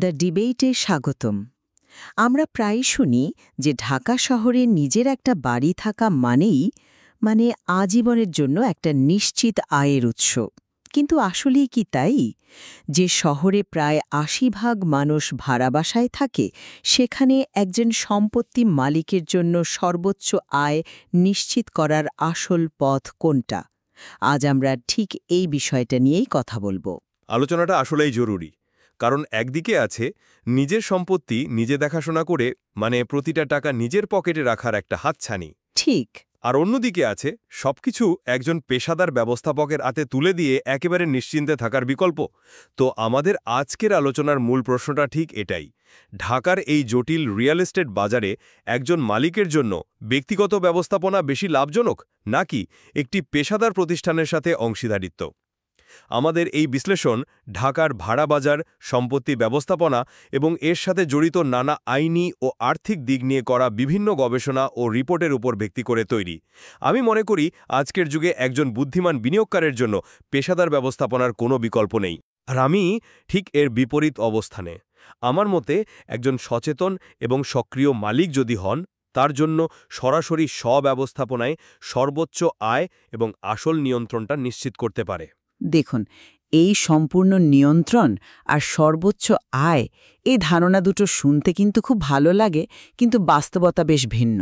The ডিবেটে স্বাগতম। আমরা প্রায় শুনি যে ঢাকা শহরে নিজের একটা বাড়ি থাকা মানে আজীবনের জন্য একটা নিশ্চিত আয়ের উৎস। কিন্তু আসলেই কি তাই? যে শহরে প্রায় ৮০% মানুষ ভাড়া বাসায় থাকে, সেখানে একজন সম্পত্তি মালিকের জন্য সর্বোচ্চ আয় নিশ্চিত করার আসল পথ কোনটা? আজ আমরা ঠিক এই বিষয়টা নিয়েই কথা বলবো। আলোচনাটা আসলেই জরুরি, কারণ একদিকে আছে নিজের সম্পত্তি নিজে দেখাশোনা করে, মানে প্রতিটা টাকা নিজের পকেটে রাখার একটা হাতছানি। ঠিক। আর অন্যদিকে আছে সবকিছু একজন পেশাদার ব্যবস্থাপকের হাতে তুলে দিয়ে একেবারে নিশ্চিন্তে থাকার বিকল্প। তো আমাদের আজকের আলোচনার মূল প্রশ্নটা ঠিক এটাই: ঢাকার এই জটিল রিয়েল এস্টেট বাজারে একজন মালিকের জন্য ব্যক্তিগত ব্যবস্থাপনা বেশি লাভজনক, নাকি একটি পেশাদার প্রতিষ্ঠানের সাথে অংশীদারিত্ব? আমাদের এই বিশ্লেষণ ঢাকার ভাড়া বাজার, সম্পত্তি ব্যবস্থাপনা এবং এর সাথে জড়িত নানা আইনি ও আর্থিক দিক নিয়ে করা বিভিন্ন গবেষণা ও রিপোর্টের উপর ভিত্তি করে তৈরি। আমি মনে করি আজকের যুগে একজন বুদ্ধিমান বিনিয়োগকারীর জন্য পেশাদার ব্যবস্থাপনার কোনো বিকল্প নেই। আর আমি ঠিক এর বিপরীত অবস্থানে। আমার মতে একজন সচেতন এবং সক্রিয় মালিক যদি হন, তার জন্য সরাসরি স্ব-ব্যবস্থাপনায় সর্বোচ্চ আয় এবং আসল নিয়ন্ত্রণটা নিশ্চিত করতে পারে। দেখুন, এই সম্পূর্ণ নিয়ন্ত্রণ আর সর্বোচ্চ আয়, এই ধারণা দুটো শুনতে কিন্তু খুব ভালো লাগে, কিন্তু বাস্তবতা বেশ ভিন্ন।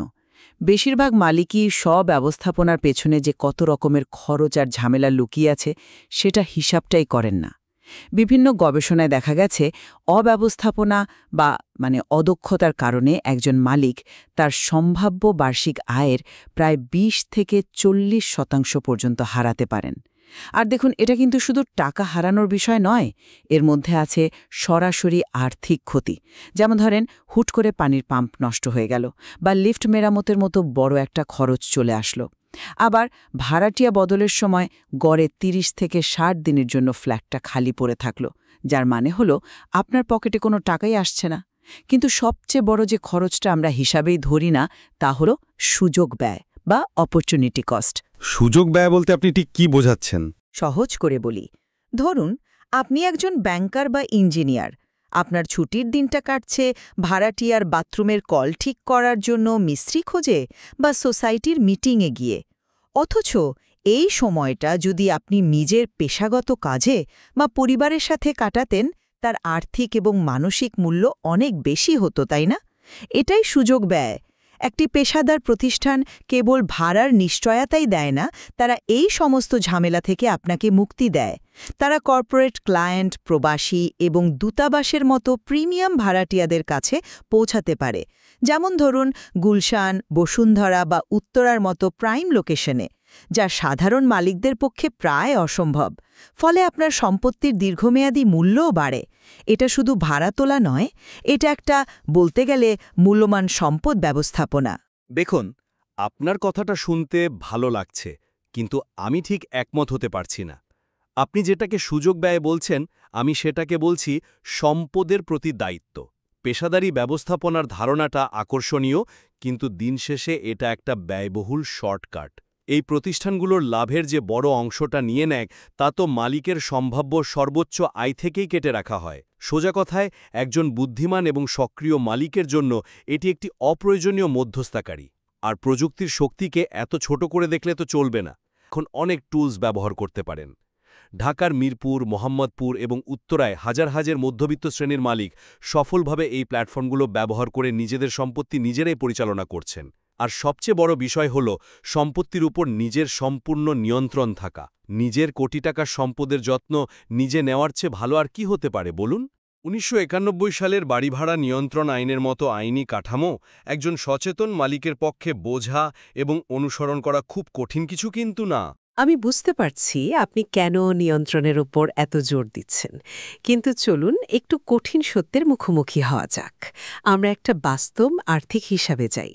বেশিরভাগ মালিকই স্ব-ব্যবস্থাপনার পেছনে যে কত রকমের খরচ আর ঝামেলা লুকিয়ে আছে, সেটা হিসাবটাই করেন না। বিভিন্ন গবেষণায় দেখা গেছে অব্যবস্থাপনা বা অদক্ষতার কারণে একজন মালিক তার সম্ভাব্য বার্ষিক আয়ের প্রায় ২০ থেকে ৪০% পর্যন্ত হারাতে পারেন। আর দেখুন, এটা কিন্তু শুধু টাকা হারানোর বিষয় নয়, এর মধ্যে আছে সরাসরি আর্থিক ক্ষতি। যেমন ধরেন, হুট করে পানির পাম্প নষ্ট হয়ে গেল বা লিফট মেরামতের মতো বড় একটা খরচ চলে আসলো। আবার ভাড়াটিয়া বদলের সময় গড়ে ৩০ থেকে ৬০ দিনের জন্য ফ্ল্যাটটা খালি পড়ে থাকলো, যার মানে হলো আপনার পকেটে কোনো টাকাই আসছে না। কিন্তু সবচেয়ে বড় যে খরচটা আমরা হিসাবেই ধরি না, তা হলো সুযোগ ব্যয় বা অপরচুনিটি কস্ট। সুযোগ ব্যয় বলতে আপনি ঠিক কি বোঝাচ্ছেন? সহজ করে বলি, ধরুন আপনি একজন ব্যাংকার বা ইঞ্জিনিয়ার। আপনার ছুটির দিনটা কাটছে ভাড়াটিয়ার বাথরুমের কল ঠিক করার জন্য মিস্ত্রি খোঁজে বা সোসাইটির মিটিংয়ে গিয়ে। অথচ এই সময়টা যদি আপনি নিজের পেশাগত কাজে বা পরিবারের সাথে কাটাতেন, তার আর্থিক এবং মানসিক মূল্য অনেক বেশি হতো, তাই না? এটাই সুযোগ ব্যয়। একটি পেশাদার প্রতিষ্ঠান কেবল ভাড়ার নিশ্চয়তাই দেয় না, তারা এই সমস্ত ঝামেলা থেকে আপনাকে মুক্তি দেয়। তারা কর্পোরেট ক্লায়েন্ট, প্রবাসী এবং দূতাবাসের মতো প্রিমিয়াম ভাড়াটিয়াদের কাছে পৌঁছাতে পারে। যেমন ধরুন গুলশান, বসুন্ধরা বা উত্তরার মতো প্রাইম লোকেশনে, যা সাধারণ মালিকদের পক্ষে প্রায় অসম্ভব। ফলে আপনার সম্পত্তির দীর্ঘমেয়াদী মূল্যও বাড়ে। এটা শুধু ভাড়া তোলা নয়, এটা একটা, বলতে গেলে, মূল্যবান সম্পদ ব্যবস্থাপনা। দেখুন, আপনার কথাটা শুনতে ভালো লাগছে, কিন্তু আমি ঠিক একমত হতে পারছি না। আপনি যেটাকে সুযোগ ব্যয় বলছেন, আমি সেটাকে বলছি সম্পদের প্রতি দায়িত্ব। পেশাদারি ব্যবস্থাপনার ধারণাটা আকর্ষণীয়, কিন্তু দিন শেষে এটা একটা ব্যয়বহুল শর্টকাট। এই প্রতিষ্ঠানগুলোর লাভের যে বড় অংশটা নিয়ে নেয়, তা তো মালিকের সম্ভাব্য সর্বোচ্চ আয় থেকেই কেটে রাখা হয়। সোজা কথায়, একজন বুদ্ধিমান এবং সক্রিয় মালিকের জন্য এটি একটি অপ্রয়োজনীয় মধ্যস্থতাকারী। আর প্রযুক্তির শক্তিকে এত ছোট করে দেখলে তো চলবে না। এখন অনেক টুলস ব্যবহার করতে পারেন। ঢাকার মিরপুর, মোহাম্মদপুর এবং উত্তরায় হাজার হাজার মধ্যবিত্ত শ্রেণীর মালিক সফলভাবে এই প্ল্যাটফর্মগুলো ব্যবহার করে নিজেদের সম্পত্তি নিজেরাই পরিচালনা করছেন। আর সবচেয়ে বড় বিষয় হল সম্পত্তির উপর নিজের সম্পূর্ণ নিয়ন্ত্রণ থাকা। নিজের কোটি টাকার সম্পদের যত্ন নিজে নেওয়ার চেয়ে ভালো আর কি হতে পারে বলুন? ১৯৯১ সালের বাড়ি ভাড়া নিয়ন্ত্রণ আইনের মতো আইনি কাঠামো একজন সচেতন মালিকের পক্ষে বোঝা এবং অনুসরণ করা খুব কঠিন কিছু কিন্তু না। আমি বুঝতে পারছি আপনি কেন নিয়ন্ত্রণের উপর এত জোর দিচ্ছেন, কিন্তু চলুন একটু কঠিন সত্যের মুখোমুখি হওয়া যাক। আমরা একটা বাস্তব আর্থিক হিসাবে যাই।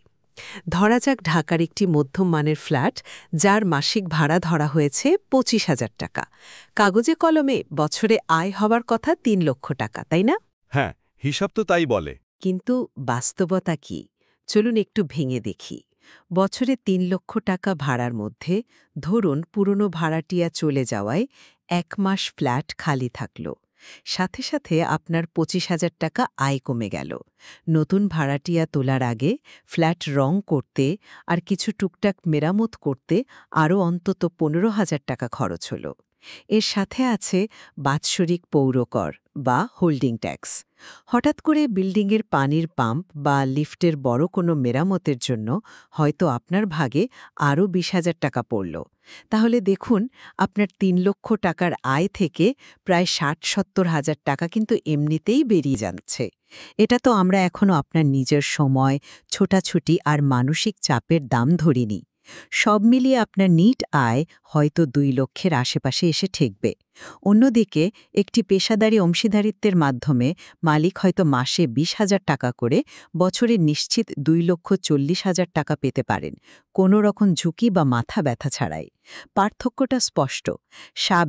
ধরা যাক ঢাকার একটি মধ্যম মানের ফ্ল্যাট, যার মাসিক ভাড়া ধরা হয়েছে ২৫,০০০ টাকা। কাগজে কলমে বছরে আয় হবার কথা ৩ লক্ষ টাকা, তাই না? হ্যাঁ, হিসাব তো তাই বলে। কিন্তু বাস্তবতা কি? চলুন একটু ভেঙে দেখি। বছরে ৩ লক্ষ টাকা ভাড়ার মধ্যে ধরুন পুরনো ভাড়াটিয়া চলে যাওয়ায় ১ মাস ফ্ল্যাট খালি থাকল। সাথে সাথে আপনার 25,000 টাকা আয় কমে গেল। নতুন ভাড়াটিয়া তোলার আগে ফ্ল্যাট রং করতে আর কিছু টুকটাক মেরামত করতে আরও অন্তত 15,000 টাকা খরচ হল। এর সাথে আছে বাৎসরিক পৌরকর বা হোল্ডিং ট্যাক্স। হঠাৎ করে বিল্ডিংয়ের পানির পাম্প বা লিফটের বড় কোনো মেরামতের জন্য হয়তো আপনার ভাগে আরও 20,000 টাকা পড়ল। তাহলে দেখুন, আপনার 3 লক্ষ টাকার আয় থেকে প্রায় 60-70 হাজার টাকা কিন্তু এমনিতেই বেরিয়ে যাচ্ছে। এটা তো আমরা এখনো আপনার নিজের সময়, ছোটাছুটি আর মানসিক চাপের দাম ধরিনি। সব মিলিয়ে আপনার নিট আয় হয়তো 2 লক্ষের আশেপাশে এসে ঠেকবে। অন্যদিকে একটি পেশাদারি অংশীদারিত্বের মাধ্যমে মালিক হয়তো মাসে 20,000 টাকা করে বছরে নিশ্চিত 2,40,000 টাকা পেতে পারেন, কোনো রকম ঝুঁকি বা মাথা ব্যথা ছাড়াই। পার্থক্যটা স্পষ্ট।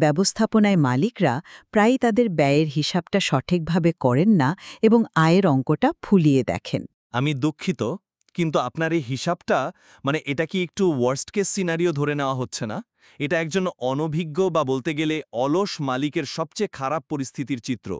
ব্যবস্থাপনায় মালিকরা প্রায়ই তাদের ব্যয়ের হিসাবটা সঠিকভাবে করেন না এবং আয়ের অঙ্কটা ফুলিয়ে দেখেন। আমি দুঃখিত, কিন্তু আপনার এই হিসাবটা এটা কি একটু ওয়ার্স্ট কেস সিনারিও ধরে নেওয়া হচ্ছে না? এটা একজন অনভিজ্ঞ বা বলতে গেলে অলস মালিকের সবচেয়ে খারাপ পরিস্থিতির চিত্র।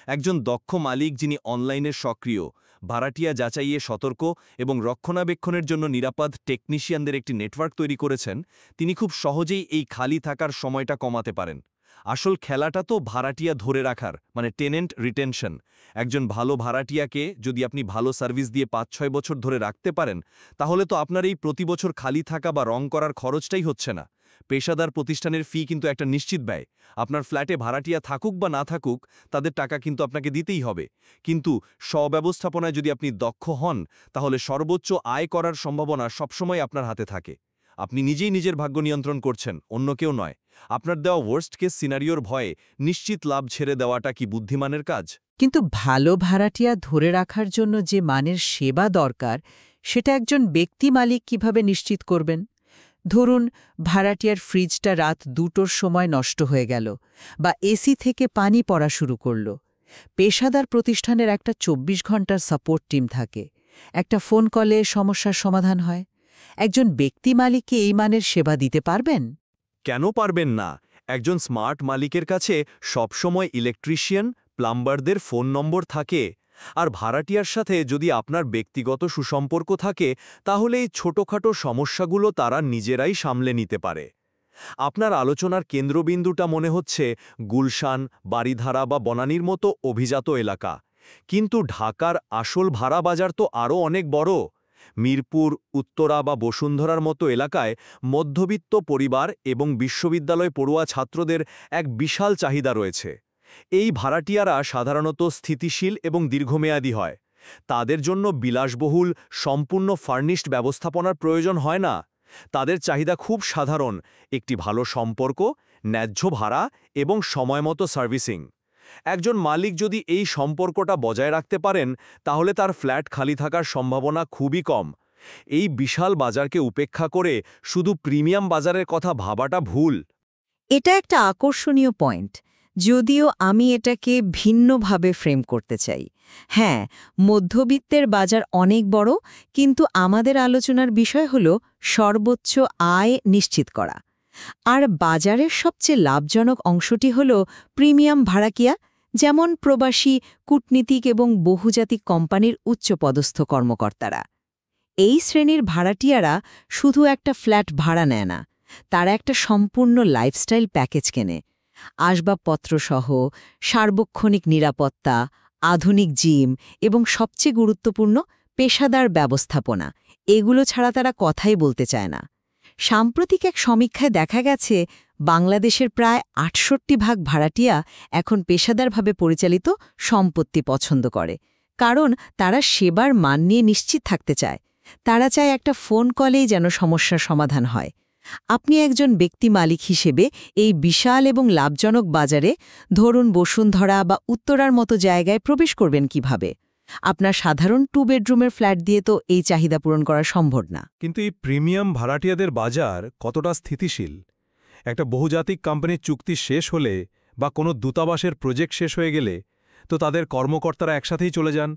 একজন দক্ষ মালিক যিনি অনলাইনে সক্রিয়, ভাড়াটিয়া যাচাইয়ে সতর্ক এবং রক্ষণাবেক্ষণের জন্য নিরাপদ টেকনিশিয়ানদের একটি নেটওয়ার্ক তৈরি করেছেন, তিনি খুব সহজেই এই খালি থাকার সময়টা কমাতে পারেন। আসল খেলাটা তো ভাড়াটিয়া ধরে রাখার, টেনেন্ট রিটেনশন। একজন ভালো ভাড়াটিয়াকে যদি আপনি ভালো সার্ভিস দিয়ে 5-6 বছর ধরে রাখতে পারেন, তাহলে তো আপনার এই প্রতি বছর খালি থাকা বা রং করার খরচটাই হচ্ছে না। পেশাদার প্রতিষ্ঠানের ফি কিন্তু একটা নিশ্চিত ব্যয়। আপনার ফ্ল্যাটে ভাড়াটিয়া থাকুক বা না থাকুক, তাদের টাকা কিন্তু আপনাকে দিতেই হবে। কিন্তু স্বব্যবস্থাপনায় যদি আপনি দক্ষ হন, তাহলে সর্বোচ্চ আয় করার সম্ভাবনা সবসময় আপনার হাতে থাকে। আপনি নিজেই নিজের ভাগ্য নিয়ন্ত্রণ করছেন, অন্য কেউ নয়। আপনার দেওয়া ওয়ার্স্ট কেস সিনারিওর ভয়ে নিশ্চিত লাভ ছেড়ে দেওয়াটা কি বুদ্ধিমানের কাজ? কিন্তু ভালো ভাড়াটিয়া ধরে রাখার জন্য যে মানের সেবা দরকার, সেটা একজন ব্যক্তি মালিক কিভাবে নিশ্চিত করবেন? ধরুন, ভাড়াটিয়ার ফ্রিজটা রাত 2টোর সময় নষ্ট হয়ে গেল বা এসি থেকে পানি পড়া শুরু করল। পেশাদার প্রতিষ্ঠানের একটা 24 ঘন্টার সাপোর্ট টিম থাকে। একটা ফোন কলে সমস্যার সমাধান হয়। একজন ব্যক্তি মালিককে এই মানের সেবা দিতে পারবেন? কেন পারবেন না? একজন স্মার্ট মালিকের কাছে সবসময় ইলেকট্রিশিয়ান, প্লাম্বারদের ফোন নম্বর থাকে। আর ভাড়াটিয়ার সাথে যদি আপনার ব্যক্তিগত সুসম্পর্ক থাকে, তাহলে এই ছোটখাটো সমস্যাগুলো তারা নিজেরাই সামলে নিতে পারে। আপনার আলোচনার কেন্দ্রবিন্দুটা মনে হচ্ছে গুলশান, বারিধারা বা বনানীর মতো অভিজাত এলাকা। কিন্তু ঢাকার আসল ভাড়া বাজার তো আরও অনেক বড়। মিরপুর, উত্তরা বা বসুন্ধরার মতো এলাকায় মধ্যবিত্ত পরিবার এবং বিশ্ববিদ্যালয় পড়ুয়া ছাত্রদের এক বিশাল চাহিদা রয়েছে। এই ভাড়াটিয়ারা সাধারণত স্থিতিশীল এবং দীর্ঘমেয়াদী হয়। তাদের জন্য বিলাসবহুল, সম্পূর্ণ ফার্নিশড ব্যবস্থাপনার প্রয়োজন হয় না। তাদের চাহিদা খুব সাধারণ: একটি ভালো সম্পর্ক, ন্যায্য ভাড়া এবং সময়মতো সার্ভিসিং। একজন মালিক যদি এই সম্পর্কটা বজায় রাখতে পারেন, তাহলে তার ফ্ল্যাট খালি থাকার সম্ভাবনা খুবই কম। এই বিশাল বাজারকে উপেক্ষা করে শুধু প্রিমিয়াম বাজারের কথা ভাবাটা ভুল। এটা একটা আকর্ষণীয় পয়েন্ট, যদিও আমি এটাকে ভিন্নভাবে ফ্রেম করতে চাই। হ্যাঁ, মধ্যবিত্তের বাজার অনেক বড়, কিন্তু আমাদের আলোচনার বিষয় হল সর্বোচ্চ আয় নিশ্চিত করা। আর বাজারের সবচেয়ে লাভজনক অংশটি হল প্রিমিয়াম ভাড়াটিয়া, যেমন প্রবাসী, কূটনীতিক এবং বহুজাতিক কোম্পানির উচ্চপদস্থ কর্মকর্তারা। এই শ্রেণীর ভাড়াটিয়ারা শুধু একটা ফ্ল্যাট ভাড়া নেয় না, তারা একটা সম্পূর্ণ লাইফস্টাইল প্যাকেজ কেনে। আসবাবপত্রসহ, সার্বক্ষণিক নিরাপত্তা, আধুনিক জিম এবং সবচেয়ে গুরুত্বপূর্ণ পেশাদার ব্যবস্থাপনা, এগুলো ছাড়া তারা কথাই বলতে চায় না। সাম্প্রতিক এক সমীক্ষায় দেখা গেছে, বাংলাদেশের প্রায় ৬৮% ভাড়াটিয়া এখন পেশাদারভাবে পরিচালিত সম্পত্তি পছন্দ করে, কারণ তারা সেবার মান নিয়ে নিশ্চিত থাকতে চায়। তারা চায় একটা ফোন কলেই যেন সমস্যার সমাধান হয়। আপনি একজন ব্যক্তি মালিক হিসেবে এই বিশাল এবং লাভজনক বাজারে, ধরুন বসুন্ধরা বা উত্তরার মতো জায়গায় প্রবেশ করবেন কিভাবে? আপনার সাধারণ 2 বেডরুমের ফ্ল্যাট দিয়ে তো এই চাহিদা পূরণ করা সম্ভব না। কিন্তু এই প্রিমিয়াম ভাড়াটিয়াদের বাজার কতটা স্থিতিশীল? একটা বহুজাতিক কোম্পানির চুক্তি শেষ হলে বা কোনো দূতাবাসের প্রজেক্ট শেষ হয়ে গেলে তো তাদের কর্মকর্তারা একসাথেই চলে যান।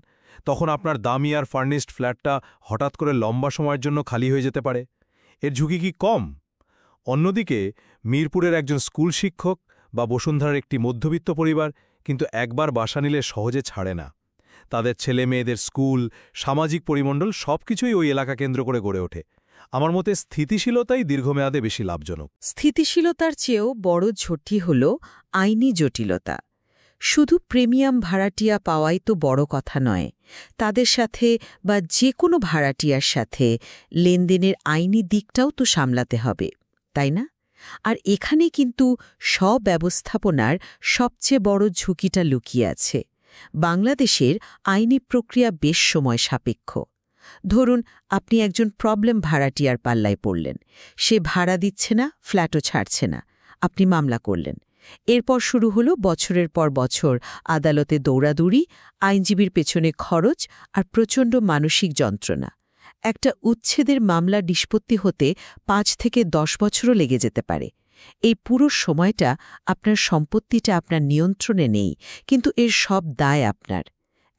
তখন আপনার দামি আর ফার্নিশড ফ্ল্যাটটা হঠাৎ করে লম্বা সময়ের জন্য খালি হয়ে যেতে পারে। এর ঝুঁকি কি কম? অন্যদিকে মিরপুরের একজন স্কুল শিক্ষক বা বসুন্ধরার একটি মধ্যবিত্ত পরিবার কিন্তু একবার বাসা নিলে সহজে ছাড়ে না। তাদের ছেলে মেয়েদের স্কুল, সামাজিক পরিমণ্ডল সবকিছুই ওই এলাকা কেন্দ্র করে গড়ে ওঠে। আমার মতে স্থিতিশীলতাই দীর্ঘমেয়াদে বেশি লাভজনক। স্থিতিশীলতার চেয়েও বড় ঝুঁকি হল আইনি জটিলতা। শুধু প্রিমিয়াম ভাড়াটিয়া পাওয়াই তো বড় কথা নয়, তাদের সাথে বা যে কোনো ভাড়াটিয়ার সাথে লেনদেনের আইনি দিকটাও তো সামলাতে হবে, তাই না? আর এখানে কিন্তু স্ব-ব্যবস্থাপনার সবচেয়ে বড় ঝুঁকিটা লুকিয়ে আছে। বাংলাদেশের আইনি প্রক্রিয়া বেশ সময় সাপেক্ষ। ধরুন, আপনি একজন প্রবলেম ভাড়াটিয়ার পাল্লায় পড়লেন, সে ভাড়া দিচ্ছে না, ফ্ল্যাটও ছাড়ছে না, আপনি মামলা করলেন। এরপর শুরু হলো বছরের পর বছর আদালতে দৌড়াদৌড়ি, আইনজীবীর পেছনে খরচ আর প্রচণ্ড মানসিক যন্ত্রণা। একটা উচ্ছেদের মামলা নিষ্পত্তি হতে 5 থেকে 10 বছরও লেগে যেতে পারে। এই পুরো সময়টা আপনার সম্পত্তিটা আপনার নিয়ন্ত্রণে নেই, কিন্তু এর সব দায় আপনার।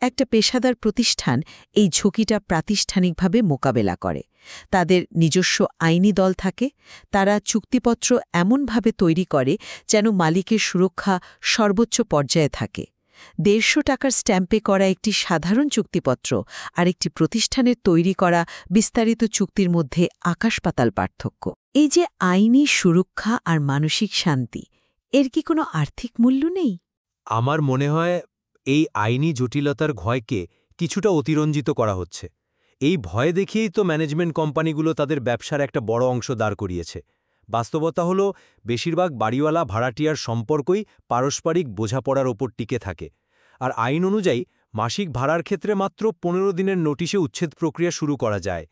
একটা পেশাদার প্রতিষ্ঠান এই ঝুঁকিটা প্রাতিষ্ঠানিকভাবে মোকাবেলা করে। তাদের নিজস্ব আইনি দল থাকে, তারা চুক্তিপত্র এমনভাবে তৈরি করে যেন মালিকের সুরক্ষা সর্বোচ্চ পর্যায়ে থাকে। 150 টাকার স্ট্যাম্পে করা একটি সাধারণ চুক্তিপত্র আর একটি প্রতিষ্ঠানের তৈরি করা বিস্তারিত চুক্তির মধ্যে আকাশ-পাতাল পার্থক্য। এই যে আইনি সুরক্ষা আর মানসিক শান্তি, এর কি কোনো আর্থিক মূল্য নেই? আমার মনে হয় এই আইনি জটিলতার ভয়কে কিছুটা অতিরঞ্জিত করা হচ্ছে। এই ভয় দেখিয়েই তো ম্যানেজমেন্ট কোম্পানিগুলো তাদের ব্যবসার একটা বড় অংশ দাঁড় করিয়েছে। বাস্তবতা হলো বেশিরভাগ বাড়িওয়ালা ভাড়াটিয়ার সম্পর্কই পারস্পরিক বোঝাপড়ার ওপর টিকে থাকে। আর আইন অনুযায়ী মাসিক ভাড়ার ক্ষেত্রে মাত্র 15 দিনের নোটিশে উচ্ছেদ প্রক্রিয়া শুরু করা যায়।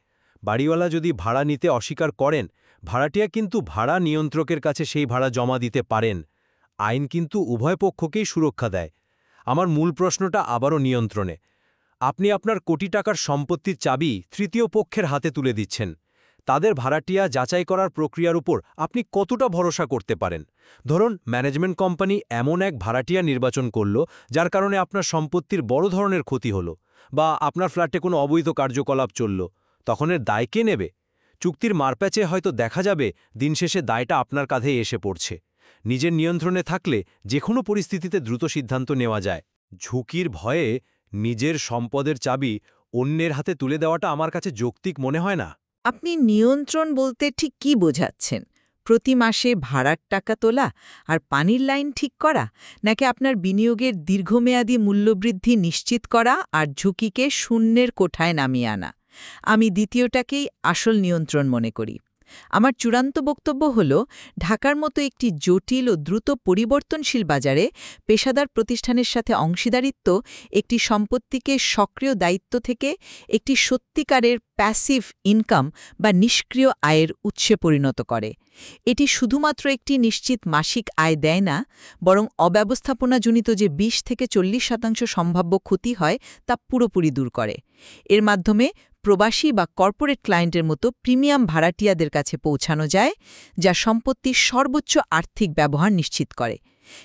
বাড়িওয়ালা যদি ভাড়া নিতে অস্বীকার করেন, ভাড়াটিয়া কিন্তু ভাড়া নিয়ন্ত্রকের কাছে সেই ভাড়া জমা দিতে পারেন। আইন কিন্তু উভয় পক্ষকেই সুরক্ষা দেয়। আমার মূল প্রশ্নটা আবারও নিয়ন্ত্রণে। আপনি আপনার কোটি টাকার সম্পত্তির চাবি তৃতীয় পক্ষের হাতে তুলে দিচ্ছেন। তাদের ভাড়াটিয়া যাচাই করার প্রক্রিয়ার উপর আপনি কতটা ভরসা করতে পারেন? ধরুন, ম্যানেজমেন্ট কোম্পানি এমন এক ভাড়াটিয়া নির্বাচন করল যার কারণে আপনার সম্পত্তির বড় ধরনের ক্ষতি হলো, বা আপনার ফ্ল্যাটে কোনো অবৈধ কার্যকলাপ চলল, তখন এর দায় কে নেবে? চুক্তির মারপ্যাচে হয়তো দেখা যাবে দিন শেষে দায়টা আপনার কাঁধেই এসে পড়ছে। নিজের নিয়ন্ত্রণে থাকলে যে কোনো পরিস্থিতিতে দ্রুত সিদ্ধান্ত নেওয়া যায়। ঝুঁকির ভয়ে নিজের সম্পদের চাবি অন্যের হাতে তুলে দেওয়াটা আমার কাছে যৌক্তিক মনে হয় না। আপনি নিয়ন্ত্রণ বলতে ঠিক কি বোঝাচ্ছেন? প্রতি মাসে ভাড়ার টাকা তোলা আর পানির লাইন ঠিক করা, নাকি আপনার বিনিয়োগের দীর্ঘমেয়াদী মূল্যবৃদ্ধি নিশ্চিত করা আর ঝুঁকিকে শূন্যের কোঠায় নামিয়ে আনা? আমি দ্বিতীয়টাকেই আসল নিয়ন্ত্রণ মনে করি। আমার চূড়ান্ত বক্তব্য হল, ঢাকার মতো একটি জটিল ও দ্রুত পরিবর্তনশীল বাজারে পেশাদার প্রতিষ্ঠানের সাথে অংশীদারিত্ব একটি সম্পত্তিকে সক্রিয় দায়িত্ব থেকে একটি সত্যিকারের প্যাসিভ ইনকাম বা নিষ্ক্রিয় আয়ের উৎসে পরিণত করে। এটি শুধুমাত্র একটি নিশ্চিত মাসিক আয় দেয় না, বরং অব্যবস্থাপনাজনিত যে 20 থেকে 40% সম্ভাব্য ক্ষতি হয় তা পুরোপুরি দূর করে। এর মাধ্যমে প্রবাসী বা কর্পোরেট ক্লায়েন্টের মতো প্রিমিয়াম ভাড়াটিয়াদের কাছে পৌঁছানো যায়, যা সম্পত্তির সর্বোচ্চ আর্থিক ব্যবহার নিশ্চিত করে।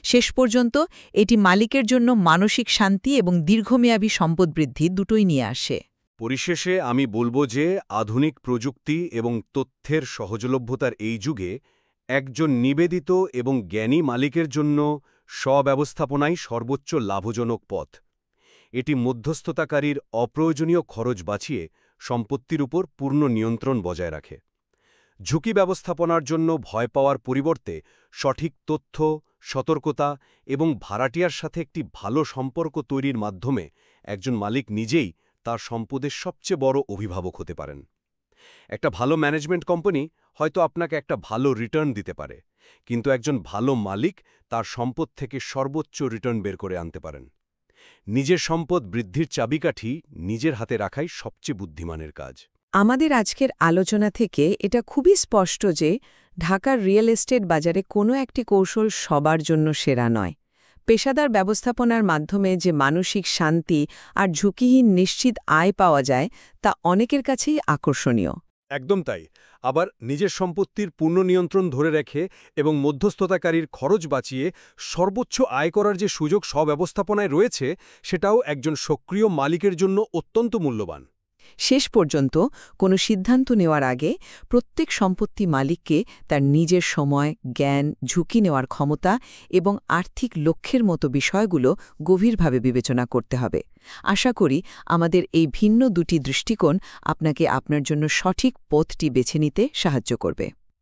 শেষ পর্যন্ত এটি মালিকের জন্য মানসিক শান্তি এবং দীর্ঘমেয়াদী সম্পদ বৃদ্ধি দুটোই নিয়ে আসে। পরিশেষে আমি বলবো যে আধুনিক প্রযুক্তি এবং তথ্যের সহজলভ্যতার এই যুগে একজন নিবেদিত এবং জ্ঞানী মালিকের জন্য স্ব-ব্যবস্থাপনাই সর্বোচ্চ লাভজনক পথ। এটি মধ্যস্থতাকারীর অপ্রয়োজনীয় খরচ বাঁচিয়ে সম্পত্তির উপর পূর্ণ নিয়ন্ত্রণ বজায় রাখে। ঝুঁকি ব্যবস্থাপনার জন্য ভয় পাওয়ার পরিবর্তে সঠিক তথ্য, সতর্কতা এবং ভাড়াটিয়ার সাথে একটি ভালো সম্পর্ক তৈরির মাধ্যমে একজন মালিক নিজেই তার সম্পদের সবচেয়ে বড় অভিভাবক হতে পারেন। একটা ভালো ম্যানেজমেন্ট কোম্পানি হয়তো আপনাকে একটা ভালো রিটার্ন দিতে পারে, কিন্তু একজন ভালো মালিক তার সম্পদ থেকে সর্বোচ্চ রিটার্ন বের করে আনতে পারেন। নিজের সম্পদ বৃদ্ধির চাবিকাঠি নিজের হাতে রাখাই সবচেয়ে বুদ্ধিমানের কাজ। আমাদের আজকের আলোচনা থেকে এটা খুবই স্পষ্ট যে ঢাকার রিয়েল এস্টেট বাজারে কোনো একটি কৌশল সবার জন্য সেরা নয়। পেশাদার ব্যবস্থাপনার মাধ্যমে যে মানসিক শান্তি আর ঝুঁকিহীন নিশ্চিত আয় পাওয়া যায় তা অনেকের কাছেই আকর্ষণীয়। একদম তাই। আবার নিজের সম্পত্তির পূর্ণ নিয়ন্ত্রণ ধরে রেখে এবং মধ্যস্থতাকারীর খরচ বাঁচিয়ে সর্বোচ্চ আয় করার যে সুযোগ স্ব-ব্যবস্থাপনায় রয়েছে, সেটাও একজন সক্রিয় মালিকের জন্য অত্যন্ত মূল্যবান। শেষ পর্যন্ত কোনো সিদ্ধান্ত নেওয়ার আগে প্রত্যেক সম্পত্তি মালিককে তার নিজের সময়, জ্ঞান, ঝুঁকি নেওয়ার ক্ষমতা এবং আর্থিক লক্ষ্যের মতো বিষয়গুলো গভীরভাবে বিবেচনা করতে হবে। আশা করি আমাদের এই ভিন্ন দুটি দৃষ্টিকোণ আপনাকে আপনার জন্য সঠিক পথটি বেছে নিতে সাহায্য করবে।